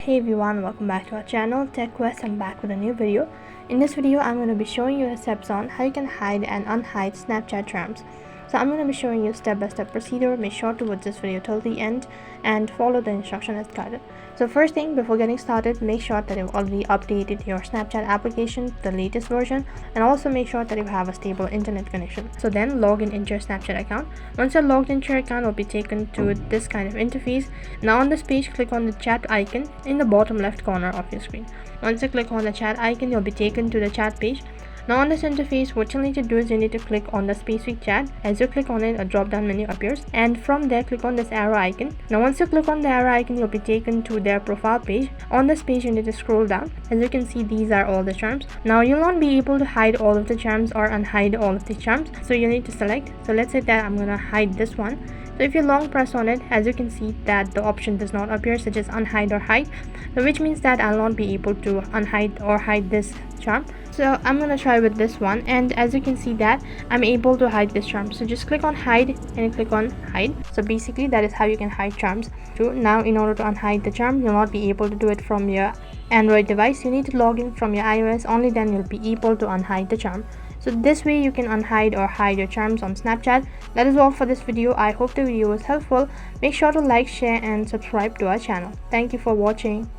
Hey everyone, welcome back to our channel TechQuest. I'm back with a new video. In this video, I'm going to be showing you the steps on how you can hide and unhide Snapchat charms. So I'm going to be showing you step-by-step procedure. Make sure to watch this video till the end and follow the instruction as guided. So first thing, before getting started, make sure that you've already updated your Snapchat application to the latest version, and also make sure that you have a stable internet connection. So then log into your Snapchat account. Once you're logged into your account, you'll be taken to this kind of interface. Now on this page, click on the chat icon in the bottom left corner of your screen. Once you click on the chat icon, you'll be taken to the chat page. Now on this interface, what you need to do is you need to click on the specific chat. As you click on it, a drop down menu appears, and from there click on this arrow icon. Now once you click on the arrow icon, you'll be taken to their profile page. On this page, you need to scroll down. As you can see, these are all the charms. Now you'll not be able to hide all of the charms or unhide all of the charms, so you need to select. So let's say that I'm gonna hide this one. So if you long press on it, as you can see that the option does not appear, such as unhide or hide, so which means that I'll not be able to unhide or hide this charm. So I'm gonna try with this one, and as you can see that I'm able to hide this charm. So just click on hide and click on hide. So basically that is how you can hide charms. So now in order to unhide the charm, you'll not be able to do it from your Android device. You need to log in from your iOS, only then you'll be able to unhide the charm. So this way you can unhide or hide your charms on Snapchat. That is all for this video. I hope the video was helpful. Make sure to like, share and subscribe to our channel. Thank you for watching.